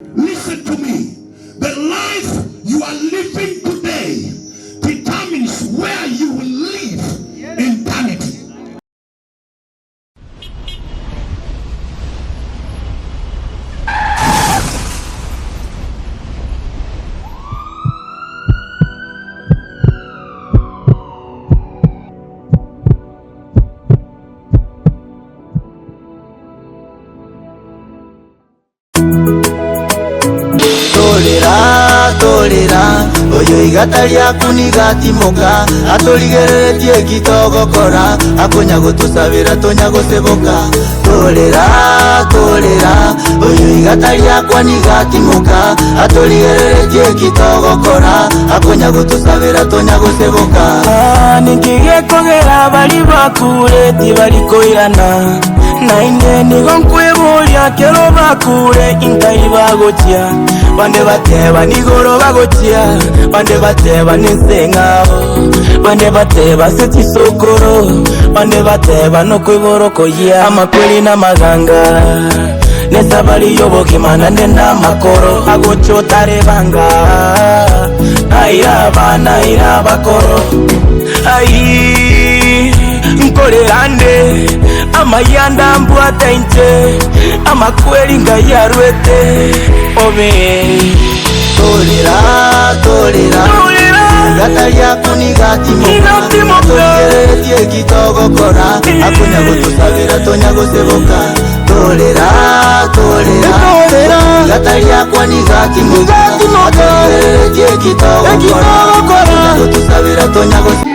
Listen to me. The life you are living today determines where you will live in eternity. Tolera oyo igata lyaku nigatimoka atoligereretie kitogokora akonya gutusabira tonya guseboka. Tolera oyo igata lyakwa nigatimoka atoligereretie kitogokora akonya gutusabira tonya guseboka. Nikigekogera bali bakure tibalikoirana naine nigo nkwebulia kero bakure inkai bagotia bande bateba nigoro bagotia bande bateba nisengabo bande bateba setisokoro bande bateba no kwiborokoya amakweli na maganga nesabali yoboke manane na makoro agocho tarebanga naira bakoro ai nkolerande amayanda mbwata inche amakweli ngayarwete obe. Tolera igata lyaku nigatimoka toligereretie kitogokora akonya gutusabira tonya guseboka. Tolera igata lyakwa nigatimoka toligereretie kitogokora akonya gutusabira tonya guseboka.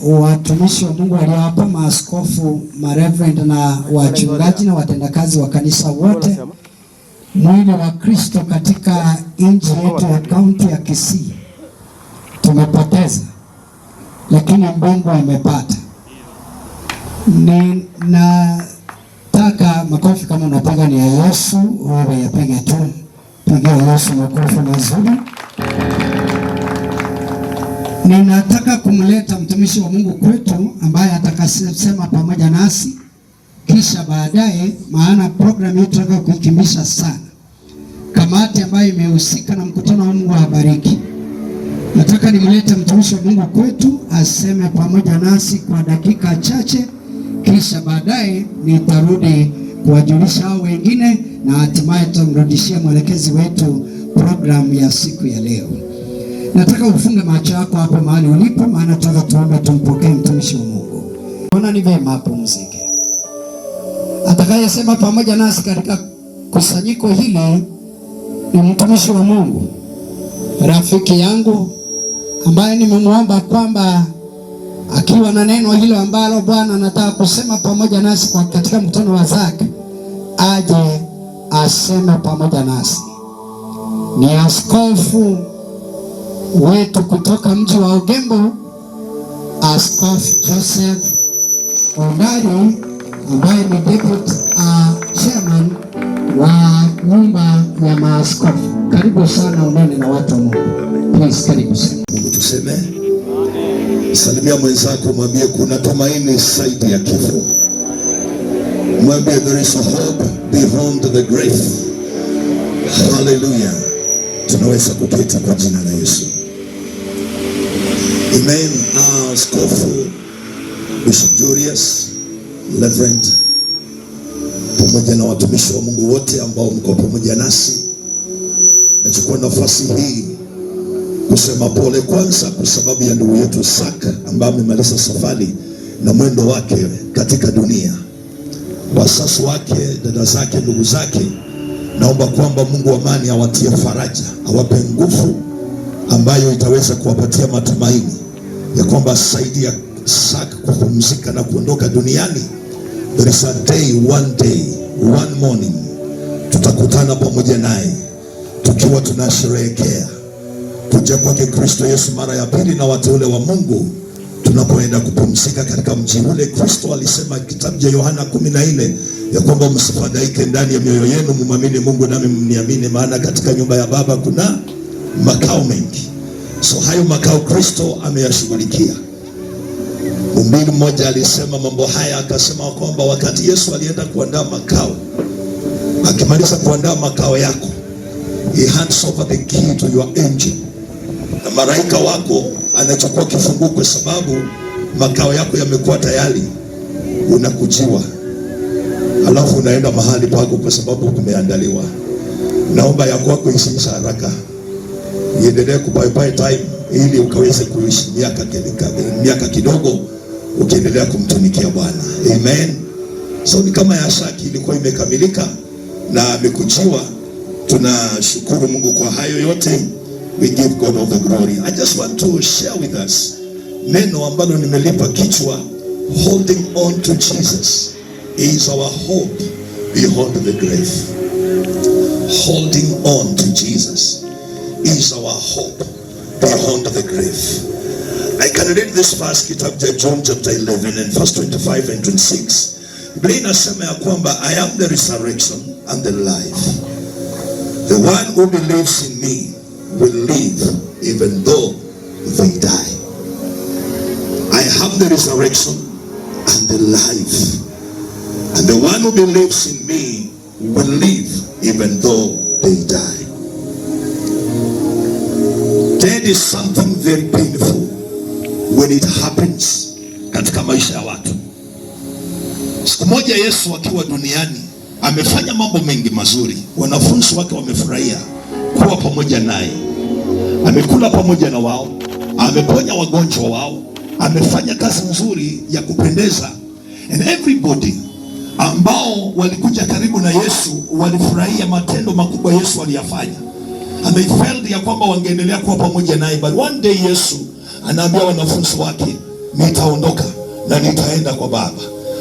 Watumishi wa Mungu waliowapa maaskofu, mareverend na wachungaji na watendakazi wa kanisa wote, mwili wa Kristo katika nchi yetu ya kaunti ya Kisii tumepoteza, lakini Mungu amepata. Nataka makofi kama unapiga ni ya Yesu, wewe yapige tu. Pigia Yesu makofi mazuri. Ninataka kumleta mtumishi wa Mungu kwetu ambaye atakasema pamoja nasi. Kisha baadaye, maana program yetu tunataka kuikimbisha sana. Kamati ambayo imehusika na mkutano wa Mungu awabariki. Nataka nimlete mtumishi wa Mungu kwetu aseme pamoja nasi kwa dakika chache. Kisha baadaye nitarudi kuwajulisha hao wengine na hatimaye tutamrudishia mwelekezi wetu program ya siku ya leo. Nataka ufunge macho yako hapo mahali ulipo, maana tunataka tuombe tumpokee mtumishi wa Mungu. Ona ni vema apumzike. Atakayesema pamoja nasi katika kusanyiko hili ni mtumishi wa Mungu, rafiki yangu ambaye nimemwomba kwamba akiwa na neno hilo ambalo Bwana anataka kusema pamoja nasi kwa katika mkutano wa Zaka, aje aseme pamoja nasi. Ni askofu wetu kutoka mji wa Ugembo, Askofu Joseph Ondari, ambaye ni deputy chairman wa nyumba ya maaskofu. Karibu sana unene na watu wa Mungu. Please, karibu sana. Mungu tuseme. Salimia mwenzako, mwambie kuna tumaini zaidi ya kifo. Mwambie there is a hope beyond the grave. Hallelujah. Tunaweza kuketi kwa jina la Yesu. Amen. Askofu Bishop Julius, Reverend, pamoja na watumishi wa Mungu wote ambao mko pamoja nasi, nachukua nafasi hii kusema pole kwanza kwa sababu ya ndugu yetu Zaka ambaye amemaliza safari na mwendo wake katika dunia. Wazazi wake, dada zake, ndugu zake, naomba kwamba Mungu wa amani awatie faraja, awape nguvu ambayo itaweza kuwapatia matumaini ya kwamba zaidi ya Zaka kupumzika na kuondoka duniani, there is a day, one morning tutakutana pamoja naye tukiwa tunasherehekea kuja kwake Kristo Yesu mara ya pili na wateule wa Mungu, tunapoenda kupumzika katika mji ule. Kristo alisema kitabu cha Yohana 14 ya kwamba msifadhaike ndani ya mioyo yenu, mumwamini Mungu nami mniamini, maana katika nyumba ya Baba kuna makao mengi. So hayo makao Kristo ameyashughulikia. Mhubiri mmoja alisema mambo haya, akasema kwamba wakati Yesu alienda kuandaa makao, akimaliza kuandaa makao yako, he hands over the key to your angel, na malaika wako anachukua kifunguo, kwa sababu makao yako yamekuwa tayari, unakujiwa, alafu unaenda mahali pako kwa sababu kumeandaliwa. Naomba ya kwako isiisha haraka, iendelee kupai time ili ukaweze kuishi miaka kidogo ukiendelea kumtumikia Bwana. Amen. So ni kama ya Zaka ilikuwa imekamilika na amekujiwa. Tunashukuru Mungu kwa hayo yote. We give God all the glory. I just want to share with us neno ambalo nimelipa kichwa, holding on to Jesus is our hope beyond the grave. Holding on to Jesus is our hope beyond the grave. I can read this verse, kitabu cha John chapter 11 and verse 25 and 26. Biblia inasema ya kwamba I am the resurrection and the life. The one who believes in me will live even though they die. I have the resurrection and the life. And the one who believes in me will live even though they die. Death is something very painful when it happens katika maisha ya watu. Siku moja Yesu akiwa duniani amefanya mambo mengi mazuri. Wanafunzi wake wamefurahia kuwa pamoja naye. Amekula pamoja na wao, ameponya wagonjwa wao, amefanya kazi nzuri ya kupendeza. And everybody ambao walikuja karibu na Yesu walifurahia matendo makubwa Yesu aliyafanya. And they felt ya kwamba wangeendelea kuwa pamoja naye. But one day Yesu anaambia wanafunzi wake, nitaondoka na nitaenda kwa Baba.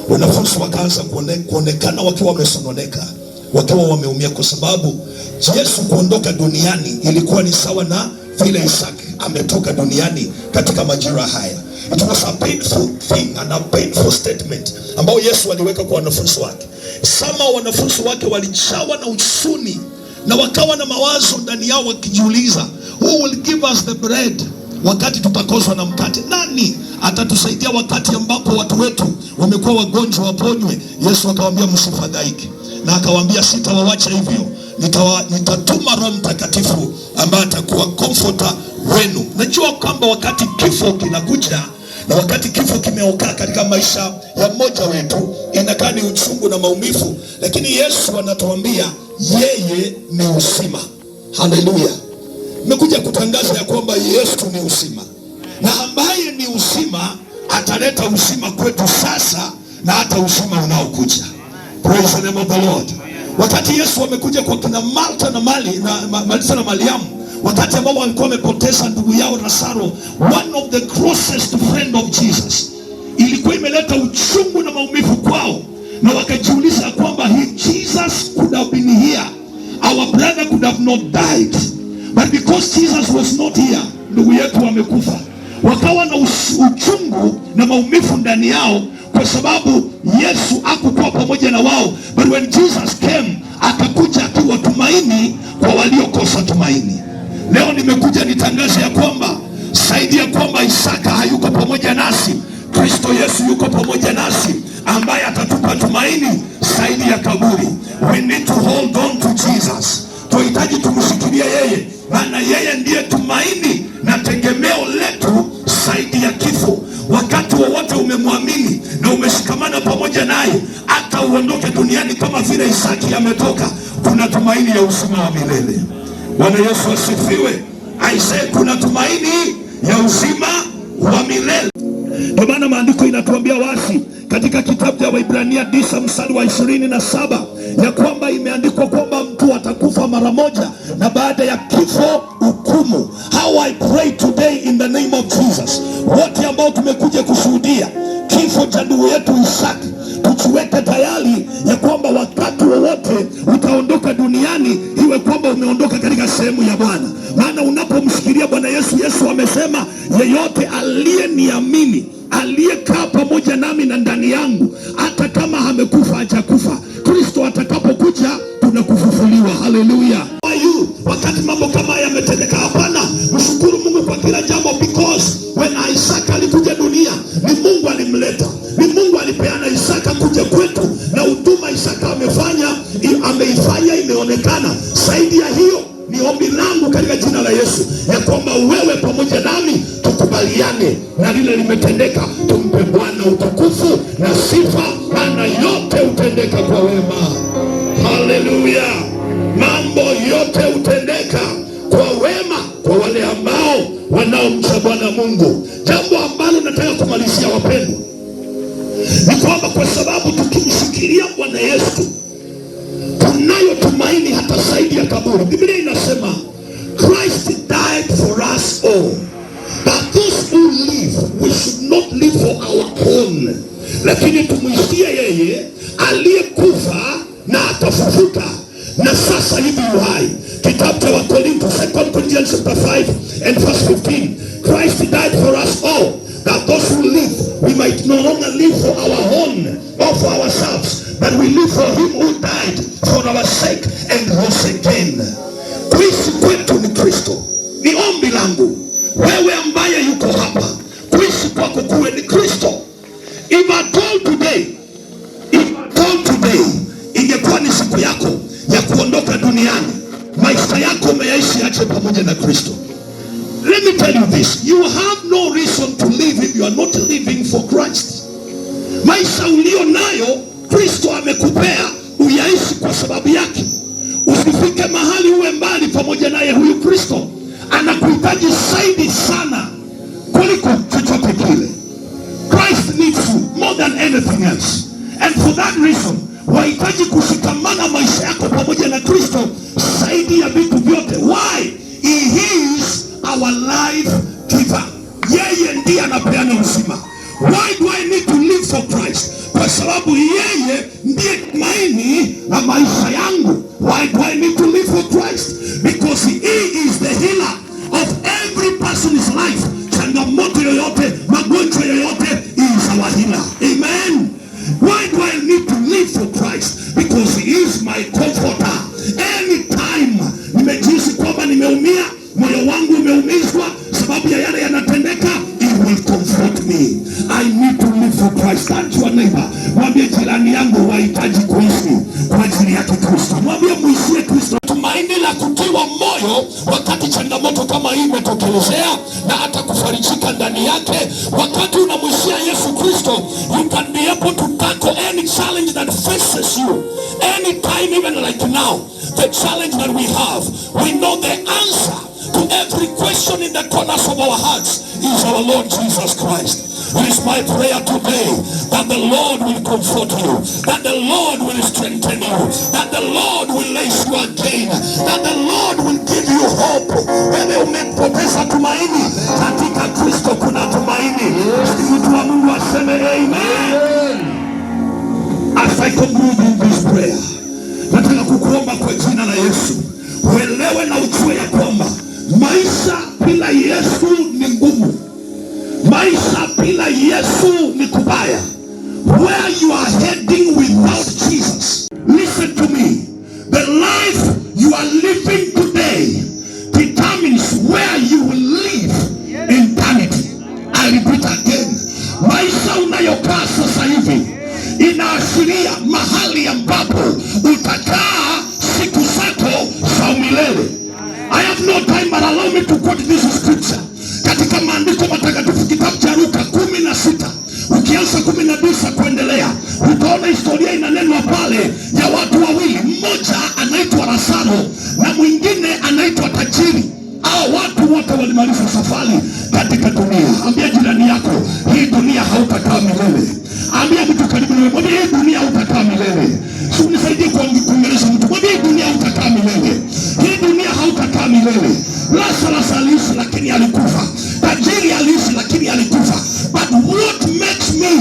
Wanafunzi wakaanza kuonekana wakiwa wamesononeka, wakiwa wameumia, kwa sababu Yesu kuondoka duniani ilikuwa ni sawa na vile Isaka ametoka duniani katika majira haya. It was a painful thing and a painful statement ambao Yesu aliweka kwa wanafunzi wake. Sama wanafunzi wake walijawa na huzuni na wakawa na mawazo ndani yao wakijiuliza, who will give us the bread wakati tutakoswa na mkate? Nani atatusaidia wakati ambapo watu wetu wamekuwa wagonjwa waponywe? Yesu akawaambia msifadhaike, na akawaambia sitawawacha hivyo, nitatuma Roho Mtakatifu ambaye atakuwa comforter wenu. Najua kwamba wakati kifo kinakuja na wakati kifo kimeokaa katika maisha ya mmoja wetu, inakaa ni uchungu na maumivu, lakini Yesu anatuambia yeye ni uzima. Haleluya! Nimekuja kutangaza ya kwamba Yesu ni uzima, na ambaye ni uzima ataleta uzima kwetu sasa na hata uzima unaokuja. Praise the name of the Lord. Wakati Yesu amekuja kwa kina Martha na Mariamu, wakati ambao walikuwa wamepoteza ndugu yao Lazaro, one of the closest friend of Jesus, ilikuwa imeleta uchungu na maumivu kwao, na wakajiuliza kwamba Jesus could have been here, our brother could have not died, but because Jesus was not here, ndugu yetu amekufa. Wakawa na uchungu na maumivu ndani yao kwa sababu Yesu hakukuwa pamoja na wao, but when Jesus came, akakuja akiwa tumaini kwa waliokosa tumaini. Leo nimekuja nitangaze ya kwamba zaidi ya kwamba Isaka hayuko pamoja nasi, Kristo Yesu yuko pamoja nasi, ambaye atatupa tumaini zaidi ya kaburi. We need to hold on to Jesus. Tunahitaji tumshikilie yeye, maana yeye ndiye tumaini na tegemeo letu zaidi ya kifo. Wakati wowote umemwamini na umeshikamana pamoja naye, hata uondoke duniani kama vile Isaki ametoka, kuna tumaini ya uzima wa milele. Bwana Yesu asifiwe. Aisee, kuna tumaini ya uzima wa milele. Ndio maana maandiko inatuambia wazi katika kitabu cha Waebrania 9 mstari wa 27 ya kwamba imeandikwa kwamba mtu atakufa mara moja na baada ya kifo hukumu. How I pray today in the name of Jesus, wote ambao tumekuja kushuhudia kifo cha ndugu yetu Isaka, tuchiweke tayari ya kwamba wakati wowote utaondoka duniani, iwe kwamba umeondoka katika sehemu ya Bwana. Maana unapomshikilia Bwana Yesu, Yesu amesema yeyote aliyeniamini, aliyekaa pamoja nami na ndani yangu, hata kama amekufa hajakufa, Kristo atakapokuja tunakufufuliwa. Haleluya! Wakati mambo kama haya yametendeka, hapana, mshukuru Mungu kwa kila jambo, because when Isaka alikuja dunia, ni Mungu alimleta, ni Mungu alipeana Isaka kuja kwetu, na huduma Isaka ameifanya imeonekana. Zaidi ya hiyo, ni ombi langu katika jina la Yesu ya kwamba wewe pamoja nami tukubaliane na lile limetendeka, tumpe Bwana utukufu na sifa, maana yote utendeka kwa wema. Haleluya! Mambo yote utendeka kwa wema kwa wale ambao wanaomcha Bwana Mungu. Jambo ambalo nataka kumalizia, wapendwa, ni kwamba kwa sababu tukimshikilia Bwana Yesu tunayo tumaini hata zaidi ya kaburi. Biblia inasema Christ died for us all, but those who live, we should not live for our own, lakini tumwishie yeye aliyekufa na atafufuka na sasa hivi uhai. Kitabu cha Wakorintho, 2 Corinthians chapter 5 and verse 15, Christ died for us all, that those who live, we might no longer live for our own or for ourselves, but we live for him who died for our sake and rose again. Kuishi kwetu ni Kristo. Ni ombi langu wewe ambaye yuko hapa, kuishi kwako kuwe ni Kristo. If I told today ingekuwa ni siku yako ya kuondoka duniani, maisha yako umeyaishi aje pamoja na Kristo? Let me tell you this, you have no reason to live if you are not living for Christ. Maisha ulio nayo Kristo amekupea uyaishi kwa sababu yake. Usifike mahali uwe mbali pamoja naye. Huyu Kristo anakuhitaji zaidi sana kuliko chochote kile. Christ needs you more than anything else, and for that reason wahitaji kushikamana maisha yako pamoja na Kristo zaidi ya vitu vyote. Why? He is our life giver. Yeye ndiye anapeana uzima. Why do I need to live for Christ? Kwa sababu yeye ndiye tumaini la maisha yangu. Why do I need to live for Christ? Because he is the healer of every person's life. Changamoto yoyote, magonjwa yoyote, he is our healer. Amen. Why do I need to live for Christ? kuteswa sababu ya yale yanatendeka, it will comfort me. I need to live for Christ. Turn to a neighbor, mwambie jirani yangu wahitaji kuishi kwa ajili yake Kristo. Mwambie muishie Kristo. Tumaini la kutiwa moyo wakati changamoto kama hii imetokelezea, na hata kufarijika ndani yake. Wakati unamwishia Yesu Kristo, you can be able to tackle any challenge that faces you. Anytime, even like now, the challenge that we have, we know the answer to every question in the corners of our hearts is our Lord Jesus Christ. It is my prayer today that the Lord will comfort you, that the Lord will strengthen you, that the Lord will raise you again, that the Lord will give you hope. Wewe umepoteza tumaini, katika Kristo kuna tumaini. Mtu wa Mungu aseme amen. As I conclude in this prayer, nataka kukuomba kwa jina la Yesu, uelewe na ujue ya kwamba maisha bila Yesu ni ngumu. Maisha bila Yesu ni kubaya. Where you are heading without Jesus, listen to me. The life you are living today determines where you will live in eternity. I repeat again. Maisha unayokaa sasa hivi inaashiria mahali ambapo utakaa siku zako za milele. I have no time, but allow me to quote this scripture. Katika maandiko matakatifu kitabu cha Luka 16, ukianza 19 kuendelea, utaona historia inanenwa pale ya watu wawili. Mmoja anaitwa Lazaro na mwingine anaitwa tajiri. Hao watu wote walimaliza safari katika dunia. Ambia jirani yako, hii dunia hautakaa milele. Ambia mtu karibu nawe, mwambie hii dunia hautakaa milele. Si unisaidie kuongelesha mtu, mwambie hii dunia hautakaa milele. Hii dunia hautakaa milele. Lazaro aliishi lakini alikufa. Tajiri aliishi lakini alikufa. But what makes me,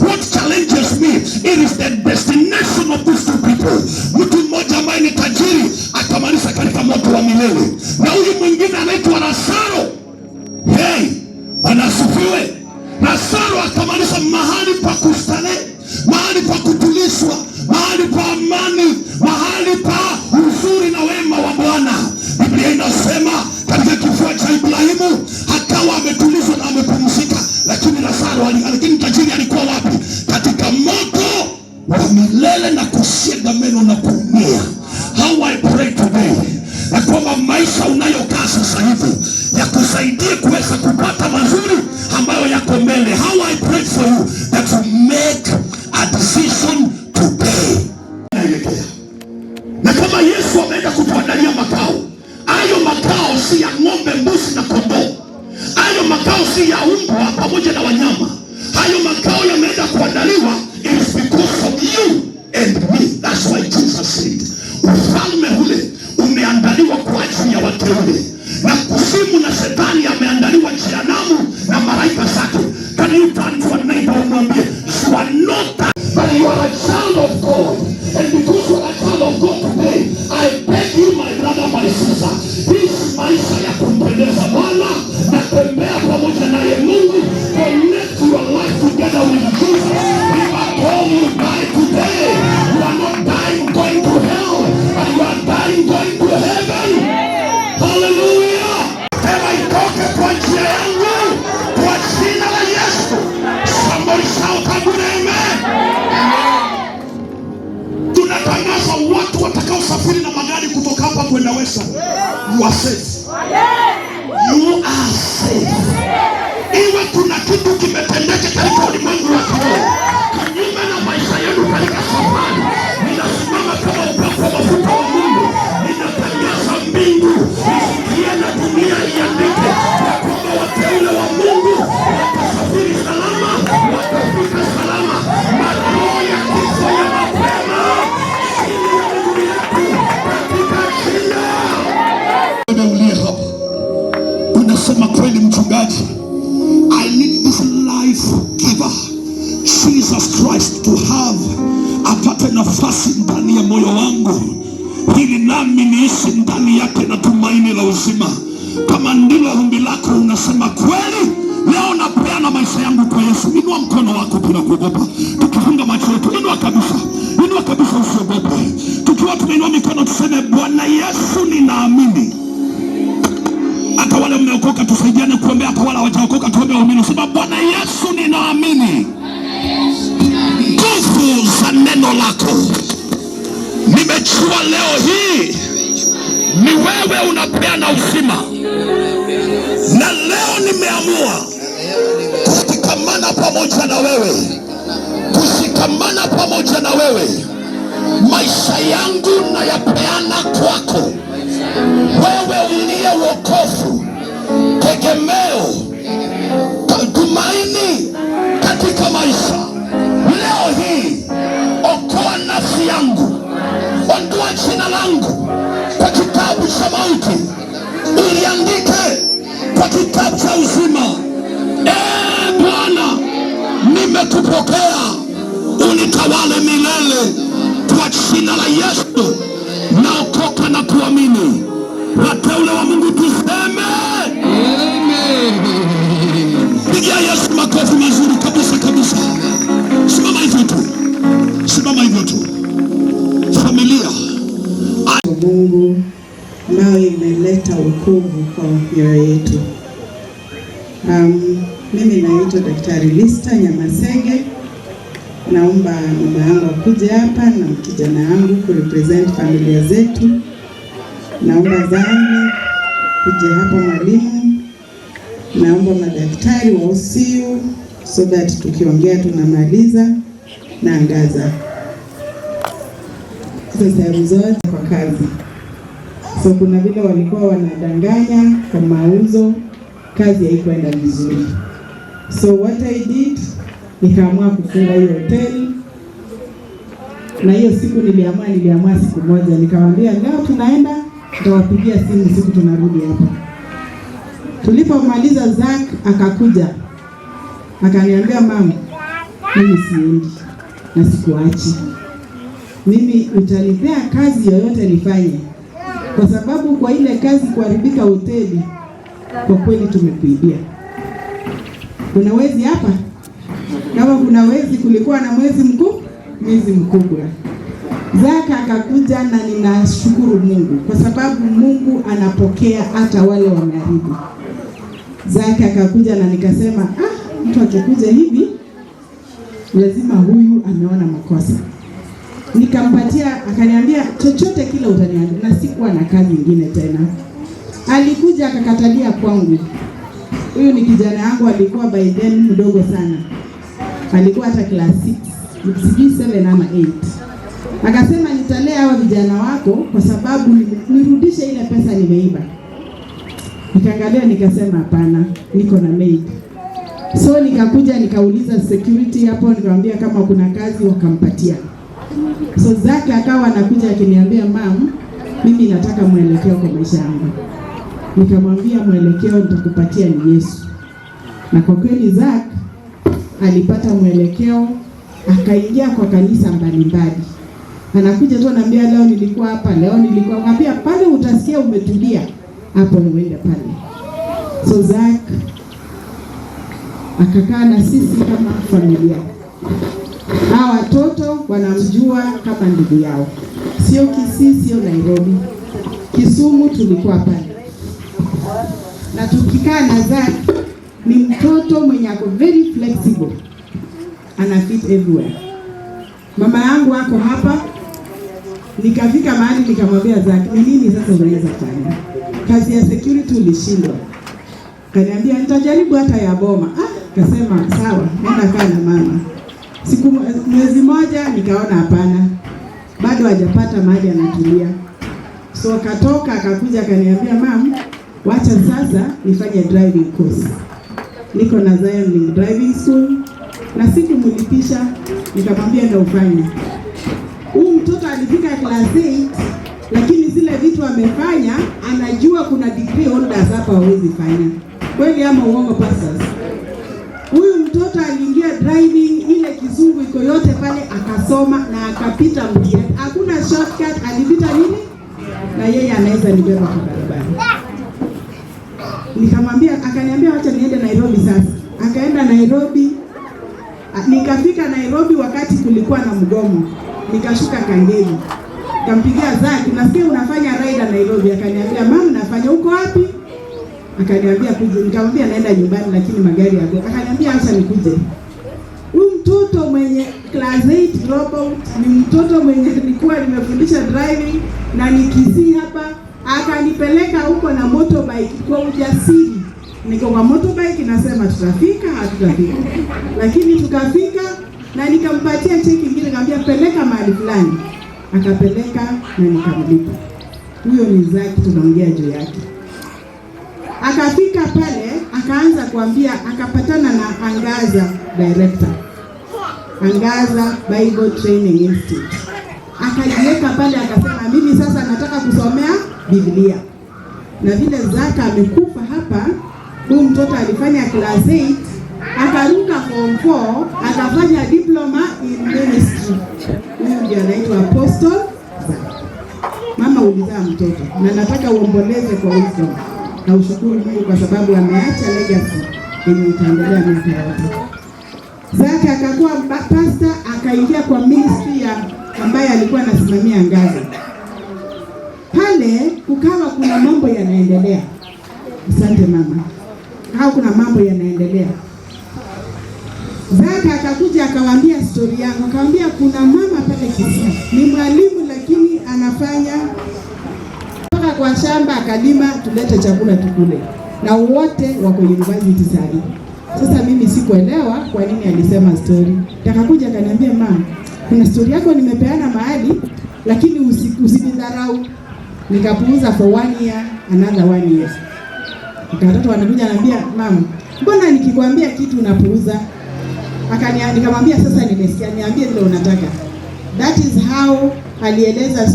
what challenges me, it is the destination of these two people. Mtu mmoja ambaye ni tajiri akamaliza katika moto wa milele, na huyu mwingine anaitwa Lazaro. Hey, anasifiwe. Lazaro akamaliza mahali pa kustarehe, mahali pa kutulishwa, mahali pa amani, mahali pa uzuri na wema wa Bwana. Biblia inasema katika kifua cha Ibrahimu akawa ametulizwa na amepumzika. Lakini Lazaro, lakini tajiri alikuwa wapi? Katika moto wa milele na kusiaga meno na kuumia. How I pray today, na kwamba maisha unayokaa sasa hivi yakusaidie kuweza kupata mazuri ambayo yako mbele. How I pray for you that you make a decision today. Na kama Yesu ameenda kutuandalia makao, hayo makao si ya ng'ombe, mbuzi na kondoo. Hayo makao si ya mbwa pamoja na wanyama. Hayo makao yameenda kuandaliwa is because of you and me. That's why Jesus said, ufalme ule umeandaliwa kwa ajili ya wateule, na kuzimu na shetani ameandaliwa jehanamu na malaika zake. Can you turn to a neighbor and mwambie, you are not that, but you are a child of God. And because you are a child of God today, I beg you, my brother, my sister, this maisha ya kumpendeza Bwana na tembea pamoja naye Mungu, connect your life together with Jesus. If at all you die today, you are not dying going to hell, but you are dying going to heaven. Hallelujah. Tena itoke kwa njia yangu, kwa jina la Yesu. Somebody shout amen. Tunatangaza watu watakao safiri na magari kutoka hapa kwenda Western. You are safe. You are safe. Iwe kuna kitu kimetendeka katika ulimwengu wa kiroho kinyume na maisha yenu katika safari, ninasimama kama upako wa mafuta wa Mungu. Ninatangaza mbingu isikie na dunia iandike ya kwamba wateule wa Mungu watasafiri salama, watafika salama. Maroho ya kifo ya mapema chini ya miguu yetu katika jina. Wewe uliye hapa unasema kweli, mchungaji, I need this life giver Jesus Christ to have, apate nafasi ndani ya moyo wangu ili nami niishi ndani yake na tumaini la uzima. Kama ndilo ombi lako, unasema kweli, leo napeana maisha yangu kwa Yesu. Inua mkono wako bila kuogopa, tukifunga macho yetu. Inua kabisa, usiogope. Tukiwa tumeinua mikono tuseme, Bwana Yesu, ninaamini Hata wale mmeokoka tusaidiane kuombea, hata wale hawajaokoka tuombe waamini. Sema Bwana Yesu ninaamini nguvu za neno lako. Nimejua leo hii ni wewe unapeana uzima, na leo nimeamua kushikamana pamoja na wewe, kushikamana pamoja na wewe. Maisha yangu na yapeana kwako, wewe uliye wokovu, tegemeo, tumaini katika maisha. Leo hii okoa nafsi yangu, ondoa jina langu kwa kitabu cha mauti, uliandike kwa kitabu cha uzima. Bwana, nimekupokea, unitawale milele. Kwa jina la Yesu naokoka na kuamini. Wateule wa Mungu tuseme amen. Pigia Yesu makofi mazuri kabisa kabisa. Simama hivyo tu, simama hivyo tu. Familia Mungu nayo imeleta wokovu kwa mioyo yetu. Mimi naitwa Daktari Lista Nyamasege. Naomba mama yangu akuje hapa na kijana yangu kurepresent familia zetu. Naomba Zami kuje hapa, mwalimu. Naomba madaktari wa OCU so that tukiongea tunamaliza na angaza. Sasa zote kwa kazi. So kuna vile walikuwa wanadanganya kwa mauzo, kazi haikwenda vizuri. So what I did, nikaamua kufunga hiyo hoteli. Na hiyo siku niliamua siku moja, nikamwambia leo tunaenda, nitawapigia simu siku tunarudi hapa. Tulipomaliza Zack akakuja. Akaniambia mama, mimi siendi na sikuachi. Mimi utanipea kazi yoyote nifanye, kwa sababu kwa ile kazi kuharibika hoteli, kwa kweli tumekuibia. Kuna wezi hapa? Kama kuna wezi, kulikuwa na mwezi mkubwa. Zaka akakuja na ninashukuru Mungu kwa sababu Mungu anapokea hata wale wameharibu. Zaka akakuja na nikasema mtu akikuja hivi lazima huyu ameona makosa. Nikampatia, akaniambia chochote kile utaniambia, na sikuwa na kazi nyingine tena. Alikuja akakatalia kwangu. Huyu ni kijana wangu, alikuwa by then mdogo sana. Alikuwa hata class 6, sijui 7 ama 8. Akasema nitalea hawa vijana wako kwa sababu nirudishe ile pesa nimeiba. Nikaangalia nikasema hapana, niko na maid. So nikakuja nikauliza security hapo, nikamwambia kama kuna kazi, wakampatia. So Zaka akawa anakuja akiniambia mam, mimi nataka mwelekeo kwa maisha yangu. Nikamwambia mwelekeo nitakupatia ni Yesu. Na kwa kweli Zaka alipata mwelekeo, akaingia kwa kanisa mbalimbali. Anakuja tu ananiambia leo nilikuwa hapa, leo nilikuwa ngapia pale, utasikia umetulia hapo uende pale. So Zaka akakaa na sisi kama familia. Hawa watoto wanamjua kama ndugu yao. Sio Kisii, sio Nairobi. Kisumu tulikuwa pale. Na tukikaa na Zaka, ni mtoto mwenye ako very flexible. Ana fit everywhere. Mama yangu wako hapa. Nikafika mahali nikamwambia Zaka, ni nini sasa unaweza fanya? Kazi ya security ulishindwa. Kaniambia nitajaribu hata ya boma. Kasema sawa, nenda kaa na mama. Mwezi moja nikaona hapana, bado hajapata mahali anatulia. So katoka akakuja akaniambia mam, wacha sasa nifanye driving course. Niko na Zion driving school na sikumlipisha, nikamwambia ndio ufanye. Huyu mtoto alifika class 8, lakini zile vitu amefanya, anajua kuna degree holders hapa hawezi fanya. Kweli ama uongo pastors? Huyu mtoto aliingia driving, ile kizungu iko yote pale, akasoma na akapita mtihani. Hakuna shortcut, alipita nini? Na yeye anaweza nibeba kwa barabara. Nikamwambia, akaniambia acha niende Nairobi sasa. Akaenda Nairobi. Nikafika Nairobi wakati kulikuwa na mgomo. Nikashuka Kangemi. Nikampigia Zaki, nasikia unafanya ride Nairobi. Akaniambia, "Mama, nafanya huko wapi?" Akaniambia kuje, nikamwambia naenda nyumbani lakini magari yako. Akaniambia acha nikuje. Huyu mtoto mwenye class 8 dropout ni mtoto mwenye nilikuwa nimefundisha driving na nikisi hapa, akanipeleka huko na motorbike kwa ujasiri. Niko kwa motorbike nasema tutafika, hatutafika. Lakini tukafika na nikampatia cheki nyingine, nikamwambia peleka mahali fulani. Akapeleka na nikamlipa. Huyo ni Zaki tunaongea juu yake. Akafika pale, akaanza kuambia, akapatana na Angaza director. Angaza Bible Training Institute. Akajiweka pale akasema mimi sasa nataka kusomea Biblia. Na vile Zaka amekufa hapa, huyu mtoto alifanya class 8, akaruka form 4, akafanya diploma in ministry. Huyu ndiye anaitwa Apostle Zaka. Mama ulizaa mtoto na nataka uomboleze kwa wisdom na ushukuru Mungu kwa sababu ameacha legacy yenye itaendelea miaka yote. Zaka akakuwa pastor, akaingia kwa ministry ya ambaye alikuwa anasimamia Angaza. Pale kukawa kuna mambo yanaendelea. Asante mama. Kuna mambo yanaendelea. Zaka akakuja akawaambia story yangu. Akamwambia kuna mama pale Kisii. Ni mwalimu lakini anafanya toka kwa shamba akalima tulete chakula tukule. Na wote wako university sasa. Sasa mimi sikuelewa kwa nini alisema story. Akakuja akaniambia mama, kuna story yako nimepeana mahali lakini usinidharau. Nikapuuza for 1 year, another 1 year. Watoto wanakuja anambia mama, mbona nikikwambia kitu unapuuza? Nikamwambia sasa nimesikia, niambie vile unataka. That is how alieleza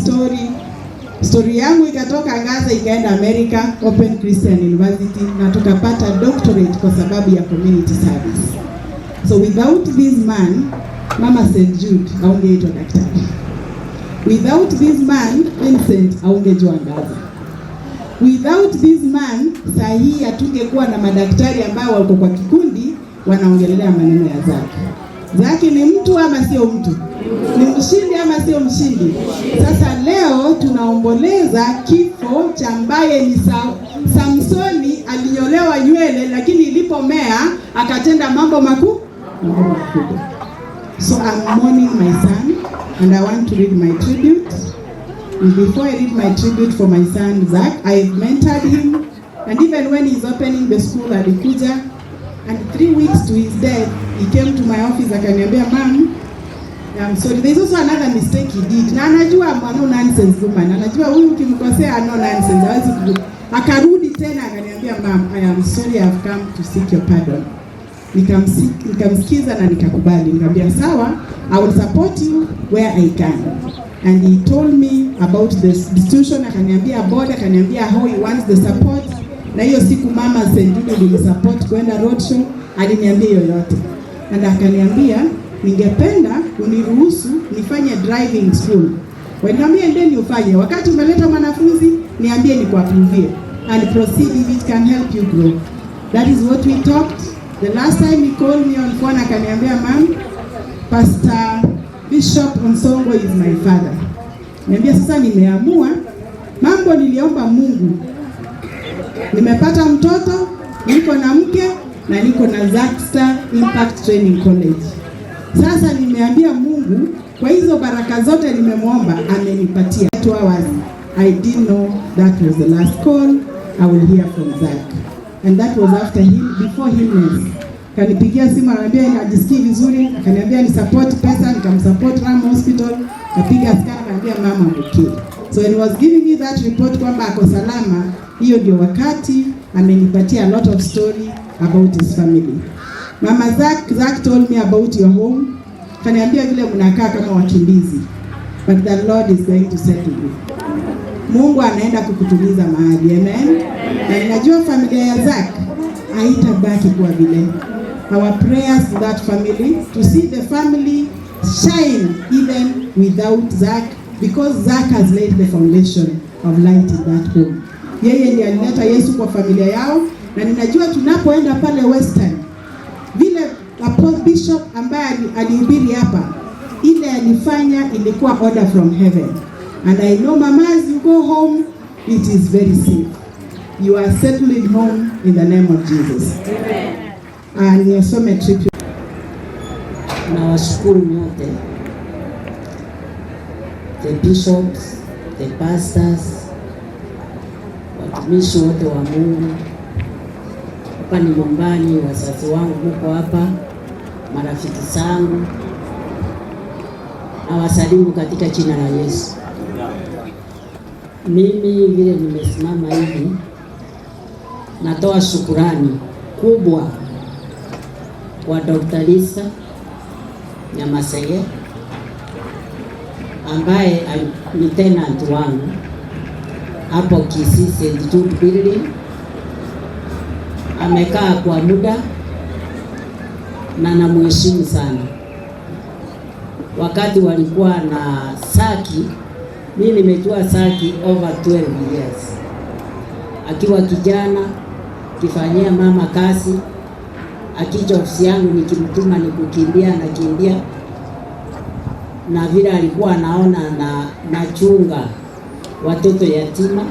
story yangu ikatoka Angaza ikaenda America Open Christian University na tukapata doctorate kwa sababu ya community service. So without this man, Mama St. Jude haungeitwa daktari. Without this man, Vincent haungejua Angaza. Without this man, sahihi hatungekuwa na madaktari ambao wako kwa kikundi wanaongelea maneno ya Zaki. Zaki ni mtu ama sio mtu? Ni mshindi ama sio mshindi? Sasa leo tunaomboleza kifo cha ambaye ni Samsoni. Alinyolewa nywele lakini ilipomea akatenda mambo makubwa. So I'm mourning my son and I want to read my tribute. And before I read my tribute for my son Zach, I've mentored him, and even when he's opening the school alikuja, and 3 weeks to his death he came to my office akaniambia mom, I'm sorry, there's also another mistake he did. Na anajua no nonsense woman, anajua huyu ukimkosea no nonsense hawezi kudu. Akarudi tena akaniambia mom, I am sorry, I've come to seek your pardon. Nikamsikiza na nikakubali. Nikamwambia sawa, I will support you where I can. And he told me about the institution, akaniambia board, akaniambia how he wants the support. Na hiyo siku Mama St. Jude nilisupport kwenda roadshow, aliniambia yoyote. And akaniambia ningependa uniruhusu nifanye driving school. Waniambia ndeni ufanye. Wakati umeleta mwanafunzi, niambie nikuapprove and proceed if it can help you grow. That is what we talked. The last time he called me on phone akaniambia ma'am, Pastor Bishop Onsongo is my father. Niambia sasa nimeamua mambo niliomba Mungu. Nimepata mtoto, niko na mke na niko na Zackstar Impact Training College. Sasa nimeambia Mungu kwa hizo baraka zote nimemwomba amenipatia. 2 hours. I didn't know that was the last call I will hear from Zach. And that was after him, before illness. Kanipigia simu ananiambia inajisikii vizuri, akaniambia ni support pesa, nikamsupport Ram Hospital, kapiga scan akaniambia mama okay. So when he was giving me that report kwamba ako salama, hiyo ndio wakati amenipatia a lot of story about his family. Mama Zach told me about your home. Kaniambia vile mnakaa kama wakimbizi. But the Lord is going to settle you. Mungu anaenda kukutuliza mahali. Amen. Na ninajua familia ya Zach haitabaki kwa vile. Our prayers to that family, to see the family shine even without Zach, because Zach has laid the foundation of light in that home. Yeye ndiye alileta Yesu kwa familia yao, na ninajua tunapoenda pale Western, vile Apostle Bishop ambaye alihubiri hapa, ile alifanya ilikuwa order from heaven. And I know mama, as you go home, it is very safe. You are settling home in the name of Jesus. Amen. And nisome tribute. Nawashukuru nyote, the bishops, the pastors, watumishi wote wa Mungu. Hapa ni nyumbani, wazazi wangu mko hapa, marafiki zangu, na wasalimu katika jina la Yesu. Mimi vile nimesimama hivi, natoa shukurani kubwa kwa Dr. Lisa Nyamasege ambaye ni tenant wangu hapo Kisii St. Jude Building. Amekaa kwa muda na namheshimu sana. Wakati walikuwa na Saki, mimi nimejua Saki over 12 years. Akiwa kijana, kifanyia mama kazi, akija ofisi yangu nikimtuma nikukimbia na kimbia. Na vile alikuwa anaona na nachunga watoto yatima,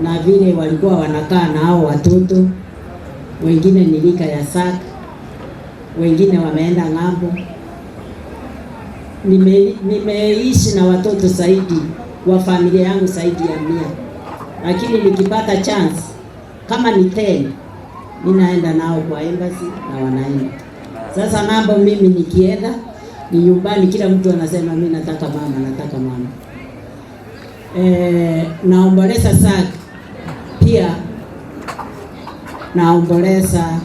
na vile walikuwa wanakaa na hao watoto, wengine ni rika ya Saki, wengine wameenda ng'ambo. Nimeishi na watoto zaidi wa familia yangu zaidi ya 100, lakini nikipata chance kama ni 10 ninaenda nao kwa embassy na wanaenda. Sasa mambo mimi nikienda ni nyumbani, kila mtu anasema mimi nataka mama, nataka mama. Naomboleza Saki pia, naomboleza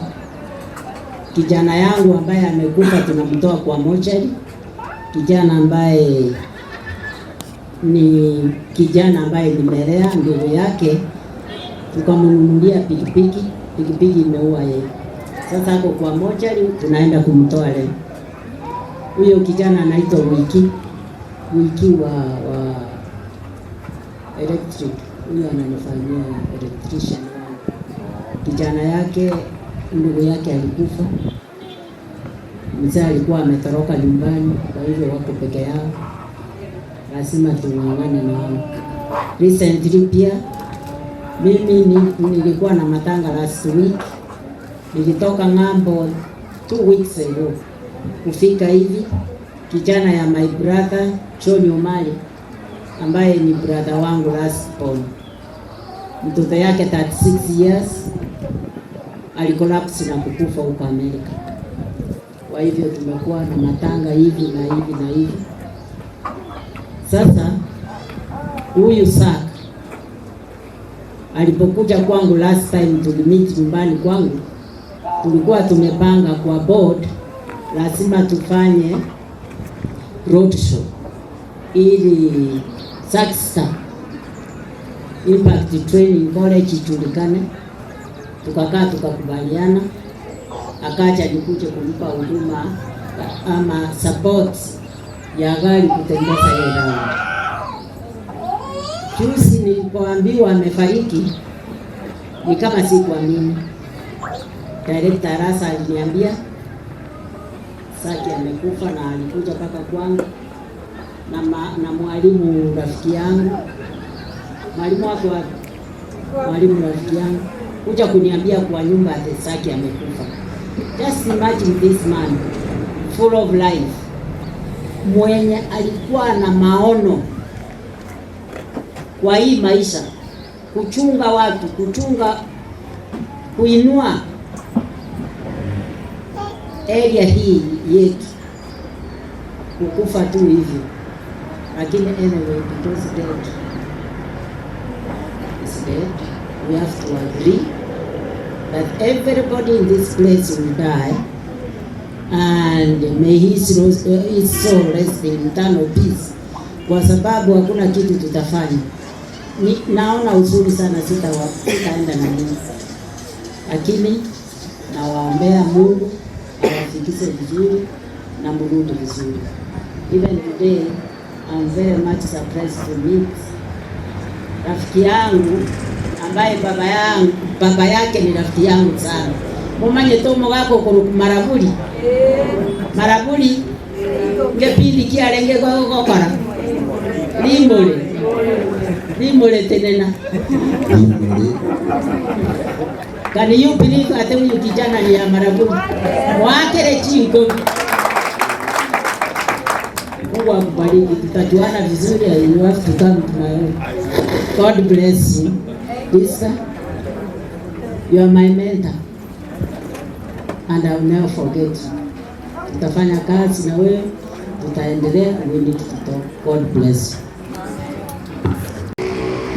kijana yangu ambaye amekufa, tunamtoa kwa mochari. Kijana ambaye ni kijana ambaye nimelea, ndugu yake tukamnunulia pikipiki, pikipiki imeua yeye. Sasa hapo kwa mochari tunaenda kumtoa leo. Huyo kijana anaitwa Wiki wa electric. Huyo ananifanyia electrician. Kijana yake, ndugu yake alikufa. Mzee alikuwa ametoroka nyumbani, kwa hivyo wako peke yao. Lazima tung'ang'ane nao. Recently pia mimi nilikuwa na matanga last week. Nilitoka ng'ambo 2 weeks ago. Kufika hivi, kijana ya my brother John Omari ambaye ni brother wangu last born, mtoto yake 36 years alikolapsi na kukufa huko Amerika. Kwa hivyo tumekuwa na matanga hivi na hivi na hivi. Sasa huyu Saki alipokuja kwangu last time, tulimit nyumbani kwangu, tulikuwa tumepanga kwa board lazima tufanye road show ili Saksta Impact Training College ijulikane. Tukakaa tukakubaliana, akaja nikuje kumpa huduma ama support ya gari kutembeza ile dawa. Juzi nilipoambiwa amefariki, ni kama sikuamini. Director Rasa aliniambia Saki amekufa, na alikuja mpaka kwangu na mwalimu rafiki yangu, mwalimu wako wapi? Mwalimu rafiki yangu kuja kuniambia kwa nyumba ati Saki amekufa. Just imagine this man full of life, mwenye alikuwa na maono kwa hii maisha, kuchunga watu, kuinua area hii yetu, kukufa tu hivi. Lakini anyway, because dead is dead, we have to agree that everybody in this place will die, and may his soul rest in eternal peace, kwa sababu hakuna kitu tutafanya. Naona uzuri sana, sitaenda na nini, lakini nawaombea Mungu awafikishe vizuri na mrudi vizuri. Even today I'm very much surprised to meet rafiki yangu ambaye baba yake ni rafiki yangu sana. Mumanye tomo wako ku marabuli ngepindi kiarenge kwa kokora limbole Rimole tenena. Can you believe that huyu kijana ni ya Maragoli? Wakere chiko. Mungu akubariki, tutajuana vizuri. You have to come to my home. God bless you. Lisa, you are my mentor. And I will never forget you. Tutafanya kazi na wewe, tutaendelea. We need to talk. God bless you.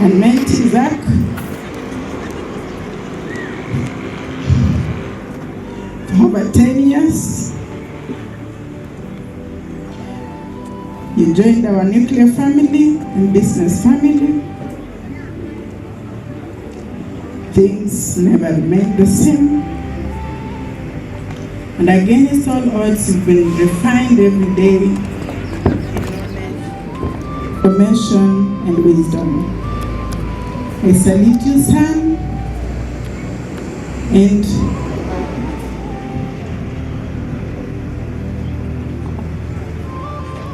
I met Zach for over 10 years. He joined our nuclear family and business family. Things never remained the same. And against all odds, you've been refined every day. Information and wisdom. I salute you, son, and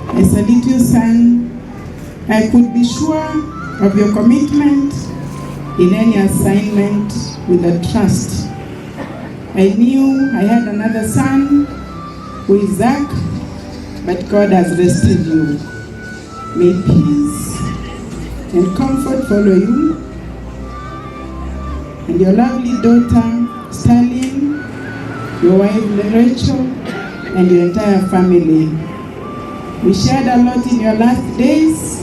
I salute you, son. I could be sure of your commitment in any assignment with a trust. I knew I had another son who is Zach, but God has rested you. May peace and comfort follow you and your lovely daughter, Sterling, your wife, Rachel, and your entire family. We shared a lot in your last days,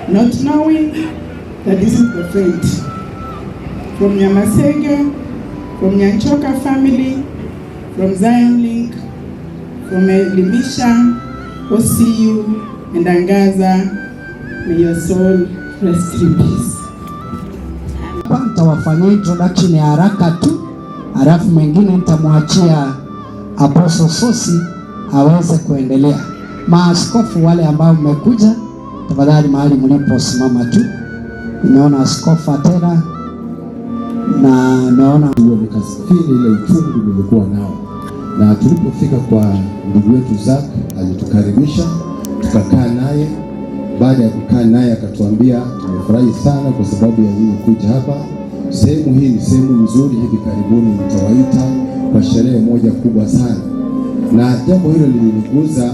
not knowing that this is the fate. From Nyamasego, from Nyanchoka family, from Zion Link, from Libisha, OCU, and Angaza, may your soul rest in peace. Nitawafanyia introduction ya haraka tu, halafu mengine nitamwachia Apostle Sosi aweze kuendelea. Maaskofu wale ambao mmekuja, tafadhali mahali mlipo simama tu. Nimeona Askofu Atera na nimeona nikasifiri ile uchungu nilikuwa nao, na tulipofika kwa ndugu wetu Zach alitukaribisha, tukakaa naye. Baada ya kukaa naye akatuambia, tumefurahi sana kwa sababu ya nyinyi kuja hapa. Sehemu hii ni sehemu nzuri, hivi karibuni nitawaita kwa sherehe moja kubwa sana. Na jambo hilo liliniguza,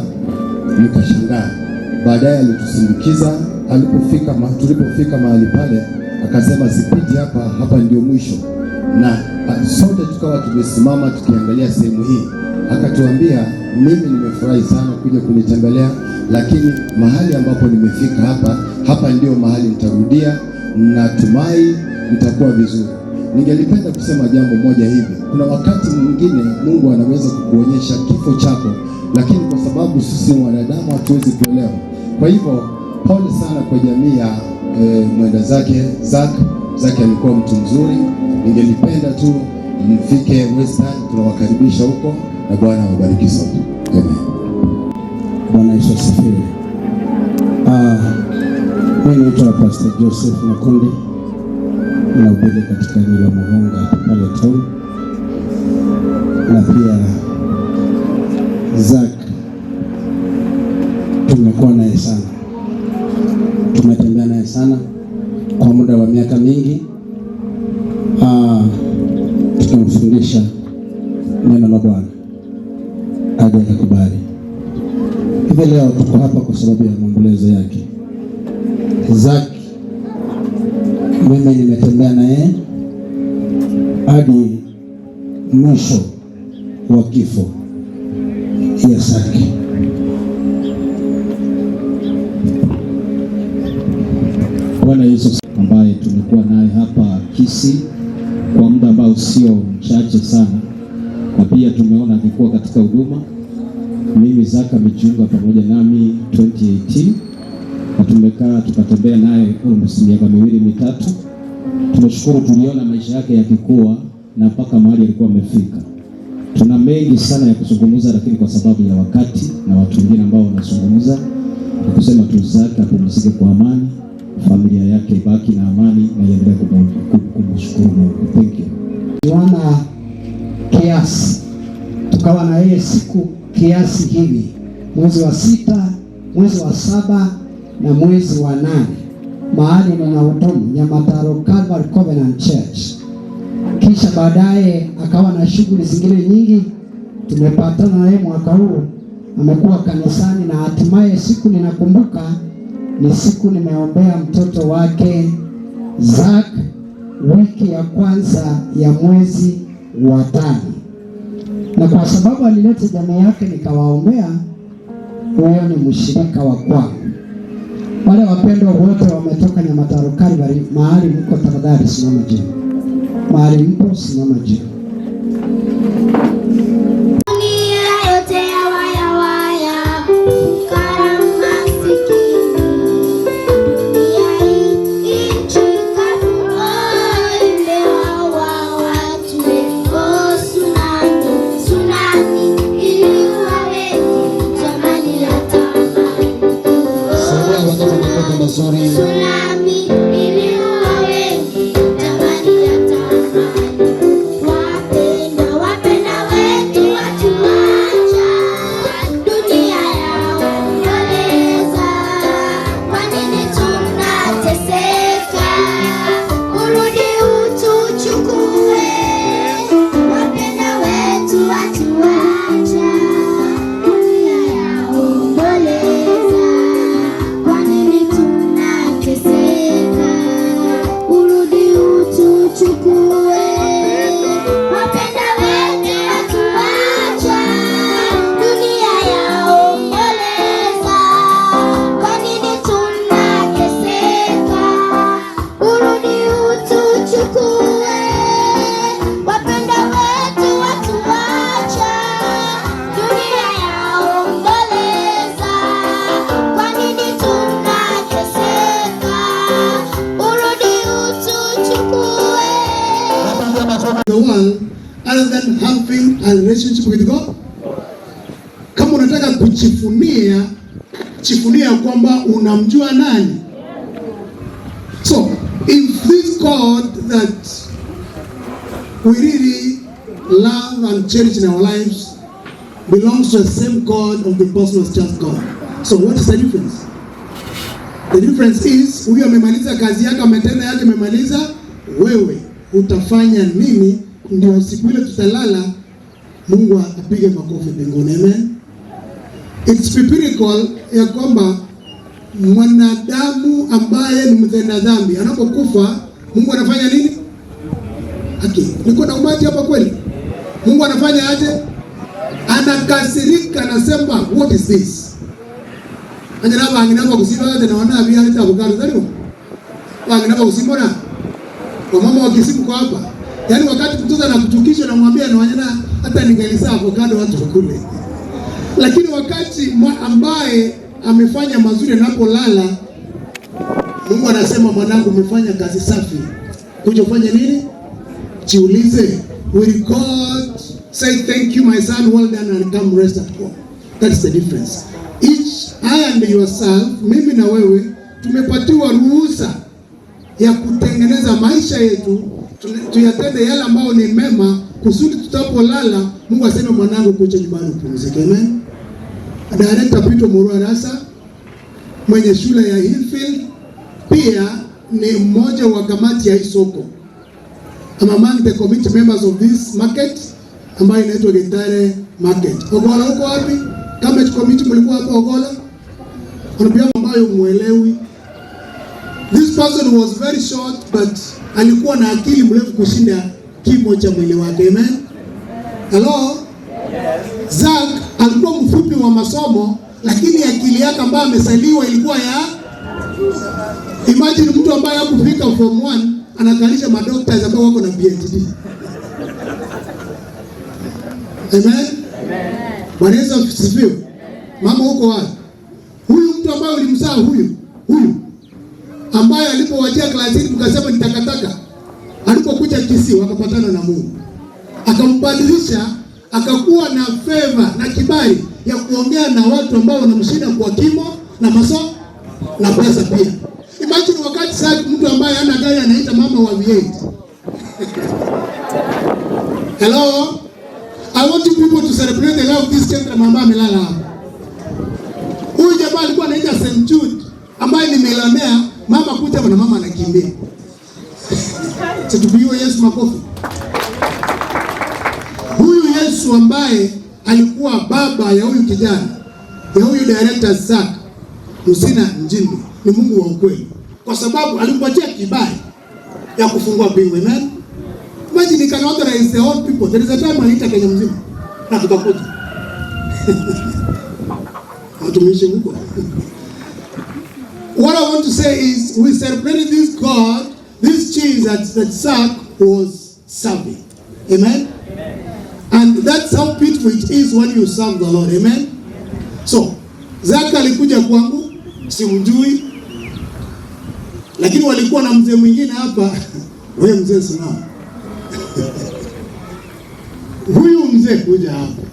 nikashangaa. Baadaye alitusindikiza, tulipofika mahali pale akasema sipiti hapa ndio mwisho. Na sote tukawa tumesimama tukiangalia sehemu hii. Akatuambia, mimi nimefurahi sana kuja kunitembelea, lakini mahali ambapo nimefika hapa ndio mahali nitarudia, natumai nitakuwa vizuri. Ningelipenda kusema jambo moja hivi. Kuna wakati mwingine Mungu anaweza kukuonyesha kifo chako, lakini kwa sababu sisi wanadamu hatuwezi kuelewa. Kwa hivyo pole sana kwa jamii ya mwenda zake Zach. Zach alikuwa mtu mzuri. Ningelipenda tu mfike Western, tunawakaribisha huko, na Bwana awabariki sote. Amen. Bwana Yesu asifiwe. Mimi naitwa Pastor Joseph Makundi, ninahubiri katika eneo la Muhonga pale town. Na pia Zach tumekuwa naye sana, tumetembea naye sana kwa muda wa miaka mingi. Tukamfundisha neno la Bwana hadi akakubali. Hivi leo tuko hapa kwa sababu ya maombolezo yake. Zach, mimi nimetembea naye hadi mwisho wa kifo ya Zach. Bwana Yesu ambaye tumekuwa naye hapa Kisii kwa muda ambao sio mchache sana, na pia tumeona akikuwa katika huduma. Mimi Zach amejiunga pamoja nami 2018 na tumekaa tukatembea naye kwa miaka miwili mitatu. Tumeshukuru, tuliona maisha yake yakikua na mpaka mahali alikuwa amefika. Tuna mengi sana ya kuzungumza, lakini kwa sababu ya wakati na watu wengine ambao wanazungumza, kusema tu Zach apumzike kwa amani, familia yake ibaki na amani, na iendelee kumshukuru Mungu. Thank you. Tuana kiasi, tukawa na yeye siku kiasi hivi, mwezi wa 6, mwezi wa 7 na mwezi wa 8. mahali ninahudumu Nyamataro Calvary Covenant Church. Kisha baadaye akawa na shughuli zingine nyingi. Tumepatana naye mwaka huu, amekuwa kanisani, na hatimaye siku ninakumbuka ni siku nimeombea mtoto wake Zack wiki ya kwanza ya mwezi wa 5, na kwa sababu alileta jamii yake nikawaombea. Huyo ni mshirika wa kwangu. Wale wapendwa wote wametoka Nyamataro Calvary, mahali mko tafadhali simama juu. Mahali mko simama juu. Tsunami iliua wengi, jamani ya tamani. Wapenda wetu watuacha, dunia yaomboleza. Kwa nini tunateseka? Urudi utuchukue. Wapenda wetu watuacha, dunia yaomboleza. Kwa nini tunateseka? Urudi utuchukue. Wapenda wetu watuacha, dunia yaomboleza. Kwa nini tunateseka? Urudi utuchukue. Wapenda wetu watuacha, dunia yaomboleza. Kwa nini tunateseka? Urudi utuchukue. The one other than having a relationship with God. Kama unataka kujifunia, jifunia kwamba unamjua nani. So if this God that we really love and cherish in our lives belongs to the same God of the Apostles Church God, so what is the difference? The difference is, huyu amemaliza kazi yake, matendo yake amemaliza, wewe utafanya nini? Ndio siku ile tutalala Mungu apige makofi mbinguni. Amen. It's biblical ya kwamba mwanadamu ambaye ni mtenda dhambi anapokufa, Mungu anafanya nini? Niko na umati hapa kweli? Mungu anafanya aje? Anakasirika, anasema what is this? Anjana angina kusiba na wana abia hata bugalo zalio. Angina kusimona. Kwa mama wa Kisimu kwa hapa. Yaani wakati mtoto anakutukisha na mwambia na wanyana hata ningelisa avocado watu wakule. Lakini wakati ambaye amefanya mazuri anapolala, Mungu anasema mwanangu umefanya kazi safi. Kuja ufanye nini? Jiulize, will God say thank you my son, well done, and come rest at home? That's the difference. Each I and yourself, mimi na wewe tumepatiwa ruhusa ya kutengeneza maisha yetu, tuyatende yale ambao ni mema, kusudi tutapolala Mungu aseme mwanangu kuja nyumbani upumzike. Amen. Director Peter Murarasa mwenye shule ya Hillfield pia ni mmoja wa kamati ya isoko. I'm among the committee members of this market ambayo inaitwa Gitare Market. Ogola uko wapi? Kama committee mlikuwa hapa Ogola? Unapia ambayo muelewi. This person was very short but alikuwa na akili mrefu kushinda kimo cha mwili wake. Amen. Hello? Yes. Zack alikuwa mfupi wa masomo lakini akili yake ambayo amesaliwa ilikuwa ya imagine mtu ambaye hakufika form 1 anakalisha madoctors ambao wako na PhD. Amen. Amen. Bwana Yesu asifiwe. Mama huko wapi? Huyu mtu ambaye ulimzaa huyu ambaye alipowajia klasini mkasema ni takataka, alipokuja Kisii wakapatana na Mungu akambadilisha, akakuwa na favor na kibali ya kuongea na watu ambao wanamshinda kwa kimo na masomo na pesa pia. Imagine wakati sasa mtu ambaye hana gari anaita mama wa V8. Hello, I want you people to celebrate the love of this children ambaye amelala hapa. Huyu jamaa alikuwa anaita St. Jude ambaye ni millionaire mama kuja na mama anakimbia. Tupigiwe Yesu makofi. Huyu Yesu ambaye alikuwa baba ya huyu kijana, ya huyu director Zak Musina Njimbi, ni Mungu wa ukweli, kwa sababu alimpatia kibali ya kufungua bingu. Amen. Imagine he can authorize the old people. There is a time aliita Kenya mzima na tukakuja. Watumishi huko. What I want to say is we celebrated this God, this Jesus that Zak was serving. Amen. And that's how beautiful it is when you serve the Lord. Amen. So, Zak alikuja kwangu, simjui, lakini walikuwa na mzee mwingine hapa. Wewe mzee simama. Huyu mzee kuja hapa.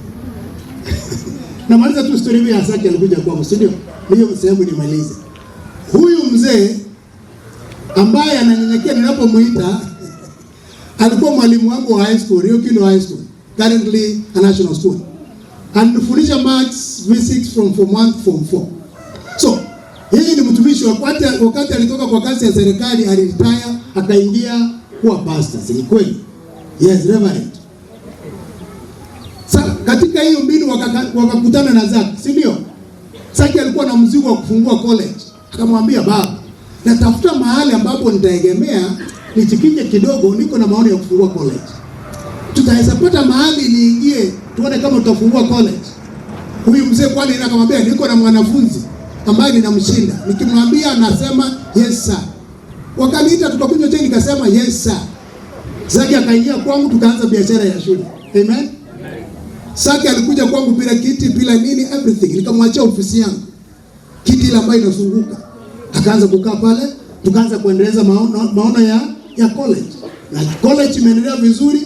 Na maliza tu story ya Zak alikuja kwangu, si ndio? Hiyo sehemu nimalize. Huyu mzee ambaye ananyenyekea ninapomuita alikuwa mwalimu wangu wa high school, Rio Kino High School, currently a national school. Anafundisha maths, physics from form 1 to form 4. So, yeye ni mtumishi wa wakati alitoka kwa kazi ya serikali aliretire akaingia kuwa pastor. Ni kweli? Yes, reverend. Sasa katika hiyo mbinu wakakutana na Zak, si ndio? Zak alikuwa na mzigo wa kufungua college. Akamwambia baba, natafuta mahali ambapo nitaegemea nijikinje kidogo, niko na maono ya kufungua college. Tutaweza pata mahali niingie tuone kama tutafungua college. Huyu mzee kwani akamwambia niko na mwanafunzi ambaye ninamshinda. Nikimwambia anasema yes sir. Wakaniita tukakunywa chai nikasema yes sir. Zaki akaingia kwangu tukaanza biashara ya shule. Amen. Zaki alikuja kwangu bila kiti, bila nini, everything. Nikamwachia ofisi yangu. Kiti ile ambayo inafunguka. Akaanza kukaa pale, tukaanza kuendeleza maono ya college. Na college imeendelea vizuri.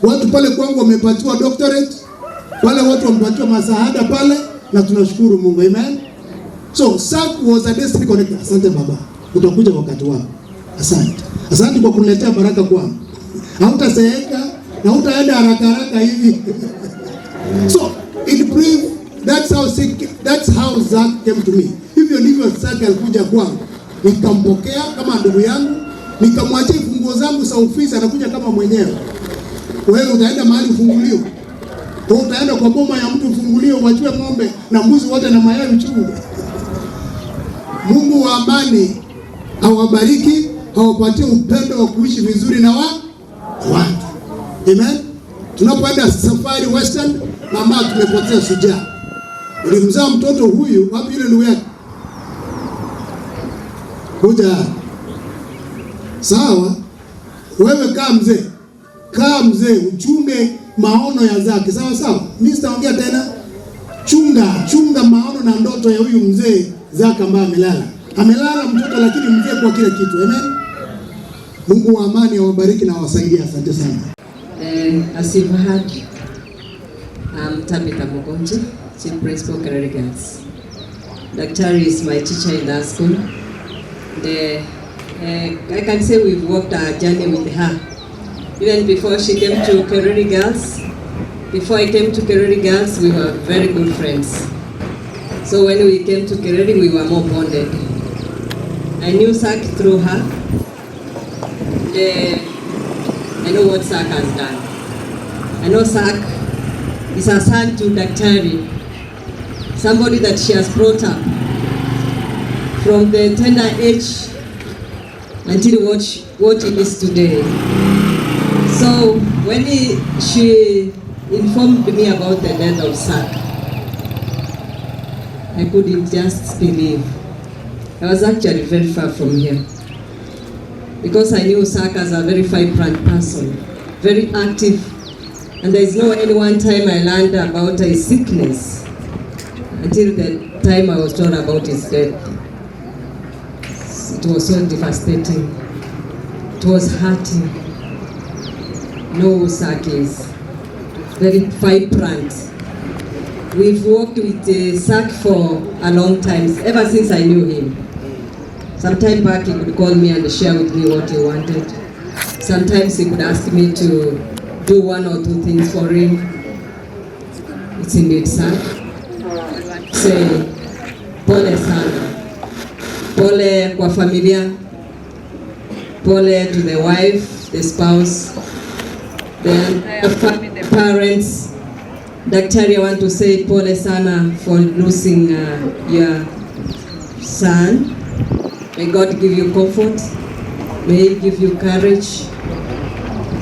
Watu pale kwangu wamepatiwa doctorate. Wale watu wamepatiwa masahada pale na tunashukuru Mungu. Amen. So Zak was a destiny connector. Asante baba. Utakuja wakati wako. Asante. Asante kwa kuniletea baraka kwangu. Hautaseeka na hutaenda haraka hivi. So in brief, that's how Zak came to me. Hivyo ndivyo Zak alikuja kwangu. Nikampokea kama ndugu yangu, nikamwachia funguo zangu za ofisi, anakuja kama mwenyewe. Wewe utaenda mahali ufungulio. Wewe utaenda kwa boma ya mtu ufungulio, wachue ng'ombe na mbuzi wote na mayai chungu. Mungu wa amani awabariki, awapatie upendo wa kuishi vizuri na watu. Amen. Tunapoenda safari Western, mama tumepotea shujaa. Ulimzaa mtoto huyu, wapi yule ndugu yake? Kuja. Sawa? Wewe kaa mzee, uchunge maono ya Zaki. Sawa? Mimi sitaongea tena. Chunga maono na ndoto ya huyu mzee Zaki ambaye amelala mtoto lakini mzee kwa kila kitu. Amen. Mungu wa amani awabariki na awasaidie. Asante sana. As you've heard, I'm Tabitha Mugonji, Chief Principal Kereri Girls. Daktari is my teacher in that school. I can say we've walked our journey with her. Even before she came to Kereri Girls, before I came to Kereri Girls, we were very good friends. So when we came to Kereri, we were more bonded. I knew Zak through her. I know what Zak has done. I know Zak is a son to Daktari, somebody that she has brought up from the tender age until what it is today. So when she informed me about the death of Zak, I couldn't just believe. I was actually very far from here because I knew Zak as a very vibrant person, very active, and there is no any one time I learned about his sickness until the time I was told about his death. It was so devastating. It was hurting. No, Zak is very vibrant. We've worked with Zak for a long time, ever since I knew him. Sometime back he would call me and share with me what he wanted. Sometimes he would ask me to do one or two things for him. It's indeed Zak. Say, pole sana. Pole kwa familia. Pole to the wife, the spouse, the entire family, the parents. Daktari, I want to say pole sana for losing your son. May God give you comfort. May He give you courage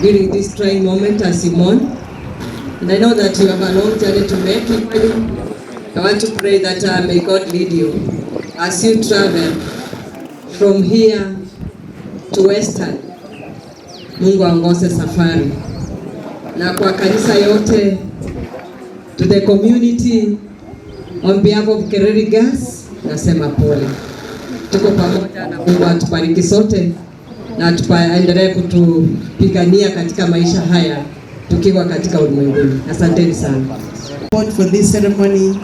during this trying moment as you mourn. And I know that you have a long journey to make. I want to pray that may God lead you as you travel from here to Western. Mungu aongoze safari. Na kwa kanisa yote, to the community, on behalf of Kereri Gas, nasema pole. Tuko pamoja na Mungu atubariki sote na tuendelee kutupigania katika maisha haya tukiwa katika ulimwenguni. Asanteni sana. For this ceremony.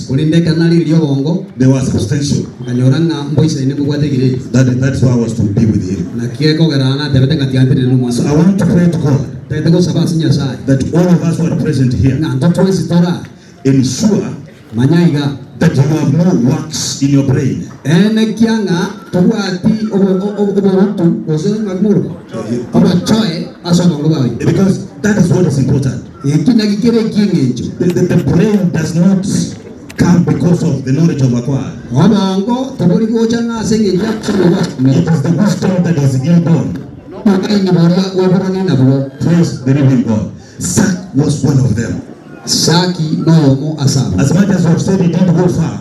Ulindeka nali ilio bongo. They were substantial. Kanyoranga mboisa ine bugwate gire. That's why I was to be with him. Na kieko garana tebete ngatiambire no mwanzo. So I want to pray to God Tete ko sabasi nyasai. that all of us who are present here Na ndoto hizi tora ensure manyaiga that you have no wax in your brain. ene kianga tobwati oborutu ozo magmuru. Obo choe aso bongo bawi. Because that is what is important. Ikina kikere kingenjo. The brain does not come because of the knowledge of acquired. Obongo tobori ko changa senge jackson wa. It is the wisdom that is inborn. Praise the living God. Zach was one of them. Saki no mo asaba. As much as we have said he didn't go far,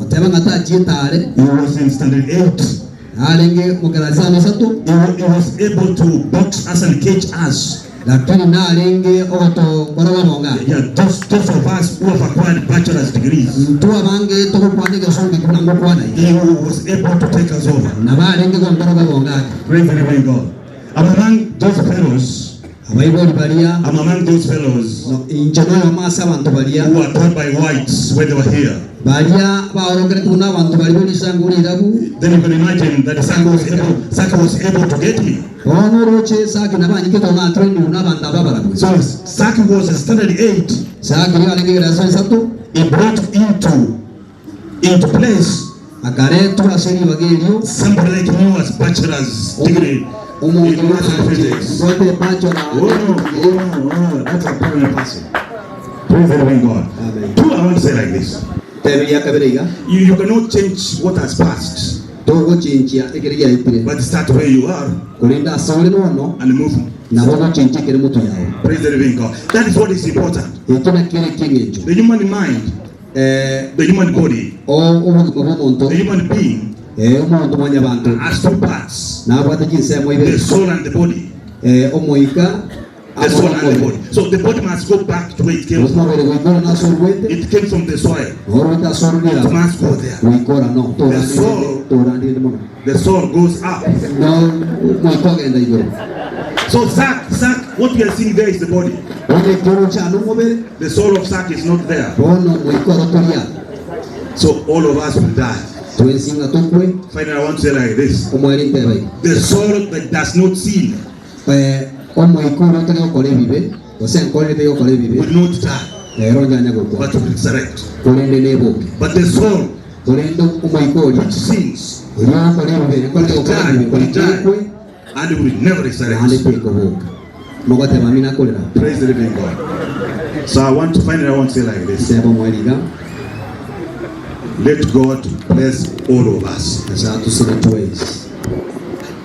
otema ngata jietare. he was in standard 8. Alenge mugarazana sato. He was able to box us and cage us. Lakini na alenge oto korawa monga. Yeah, those of us who have acquired bachelor's degrees, Mtua bange toko kwande gasongi kuna mkwana. he was able to take us over. Na ba alenge kwa korawa monga. Praise the living God. I'm among those fellows. Abaiboli balia. I'm among those fellows Injano ya masa bantu balia. who were taught by whites when they were here. Balia ba orongere kuna bantu baliboli sanguri dabu. Then you can imagine that Saka was able to get here. Ono roche saki na ba nyike tona trendi una banda babara. So Saki was a standard 8. Saki ni alenge gasongi sato. He brought into place Akare tu aseri bagelio. somebody like me who has bachelor's degree in mathematics. Rote pacho na. Oh, that's a permanent person. Praise the living God. Amen. Two, I want to say like this. Tebelia kaberiga. You cannot change what has passed, Togo chinchia ekeriya ipire. but start where you are Kulinda sole no and move. na bono chinchi kere mutu yao. Praise the living God. That is what is important. Ikina kere kingejo. The human mind, the human body, Omuntu bomonto. the human being Omuntu mwanya bantu. has two parts: Na bwata jinse the moibe. soul and the body. Omoika. The soul and the body. So the body must go back to where it came Osma from. bere goikora na sorwete. It came from the soil. Orota sorgira. It must go there. Goikora no. The soul. Torandi mo. The soul goes up. No moikoga enda igoro. So Zach, what we are seeing there is the body. Ode kero chanu mobere. The soul of Zach is not there. Bono moikora toria. So all of us will die. Tuensinga tokwe. Finally, I want to say like this: Omweri ntebe. the soul that does not sin Omoikora tege okole bibe. Osenkole tege okole bibe. will not die, Ronja nyago kwa. but will resurrect. Kulende nebo. But the soul Kulendo omoikori. which sins Uriya okole bibe. Kole okole bibe. Kole kwe. and will never Ande resurrect. peko boka. Mogote mamina kolera. Praise the living God. So I want to say like this: Sebo mweriga. let God bless all of us, Asa tusine tuwezi.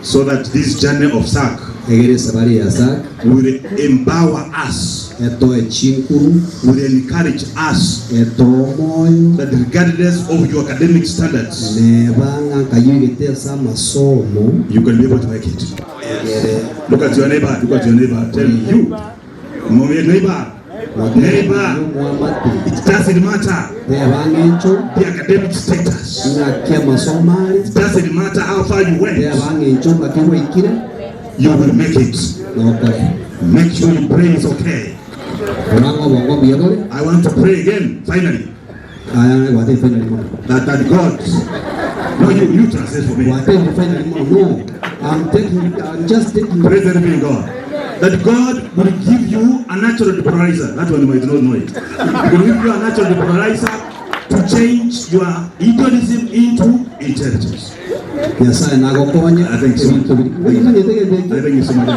so that this journey of Zach Egere sabari ya sak. will empower us, Eto echinkuru. will encourage us Eto moyo. that regardless of your academic standards, Nebanga kayugete sa masomo. you can be able to make it. Egere. Look at your neighbor. Tell you, neighbor, it doesn't matter Nebangencho. the academic status. Inakia masomali. It doesn't matter how far you went. Nebangencho kakiwa ikire. You will make it. Nokore. Make sure you pray is okay. Orango bongo biyadore. I want to pray again, finally. What they finally more? That God. No, you translate for me. What they finally more? No, I'm just taking. Praise the living God. That God will give you a natural depoliarizer. That one you might not know it. He will give you a natural depoliarizer to change your hedonism into intelligence. Yes, I think so. I think so. Thank you so much.